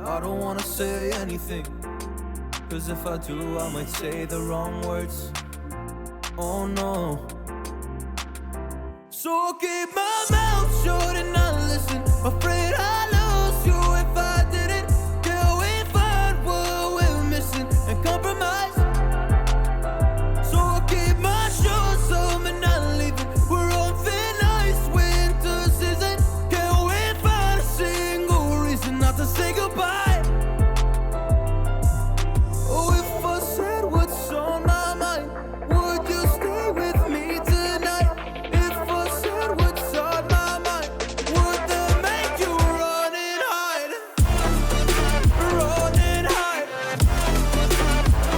I don't wanna say anything, cause if I do I might say the wrong words. Oh no. So I'll keep my mouth shut and not listen. Afraid I'd lose you if I didn't. Till we find what we're missing and compromise. So I'll keep my shoes on and not leaving. We're on thin ice, winter season. Till we find a single reason not to say goodbye. Oh, if I said what's on my mind, would you stay with me tonight? If I said what's on my mind, would that make you run and hide? Run and hide.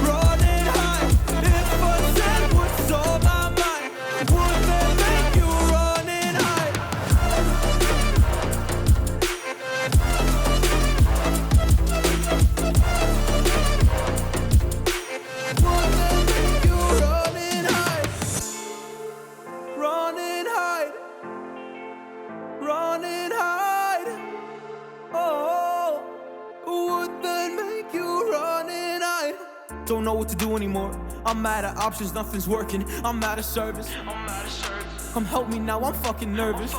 Run and hide. If I said what's on my mind, would that make you run and hide? Would that make you run and hide? Run and hide. Run and hide. Oh, would that make you run and hide? Don't know what to do anymore. I'm out of options, nothing's working. I'm out of service. Come help me now, I'm fucking nervous.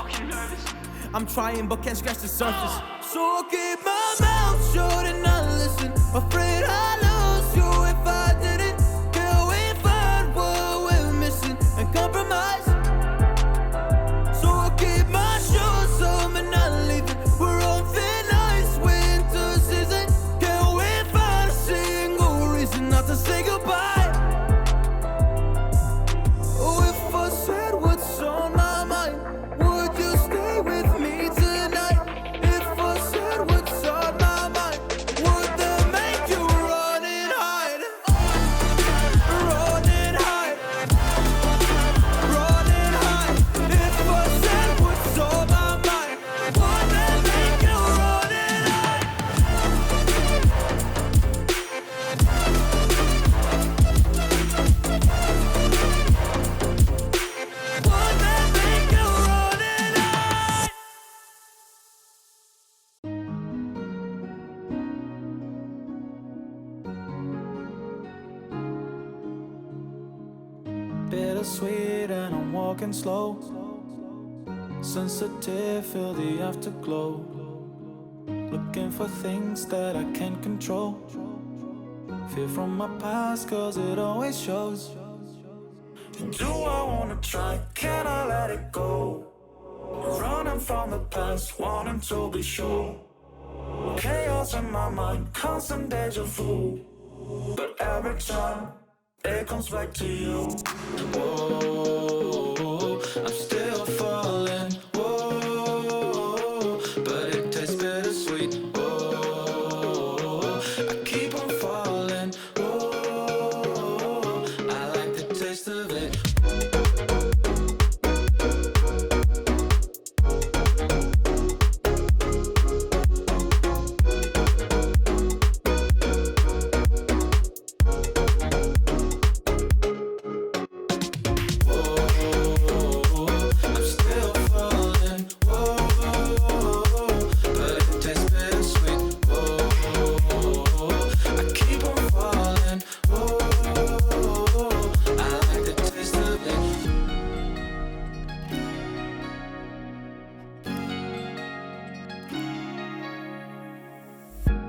I'm trying but can't scratch the surface. So I'll keep my mouth shut and not listen. Afraid I'd lose you if I didn't. Till we find what we're missing and compromise. So I'll keep my shoes on and not leaving. We're on thin ice, winter season. Till we find a single reason not to say goodbye. Oh, if I said what's on my mind, would you stay with me tonight? If I said what's on my mind, would that make you run and hide? Run and hide. Run and hide. If I said what's on my mind, would that make you run and hide? Would that make you run and hide? Bittersweet and I'm walking slow. Sensitive, feel the afterglow. Looking for things that I can't control. Fear from my past cause it always shows. Do I wanna try? Can I let it go? Running from the past, wanting to be sure. Chaos in my mind, constant deja vu. But every time it comes back to you. Whoa, I'm still falling. Whoa, but it tastes bittersweet. Whoa, I keep on falling. Whoa, I like the taste of it. I'm still falling. Whoa, but it tastes bittersweet. Whoa, I keep on falling. Whoa, I like the taste of it.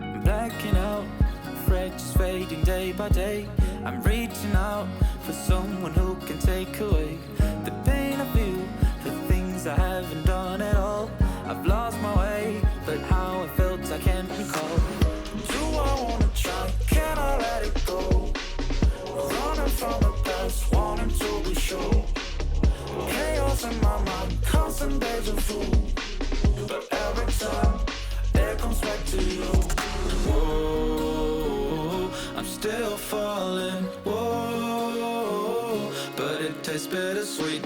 I'm blacking out, afraid just fading day by day. I'm reaching out for someone who can take away the pain I feel, the things I haven't done at all. I've lost my way, but how I felt I can't recall. Do I wanna try? Can I let it go? Running from the past, wanting to be sure. Chaos in my mind, constant deja vu. But every time it comes back to you. Whoa, I'm still falling. Whoa, but it tastes bittersweet.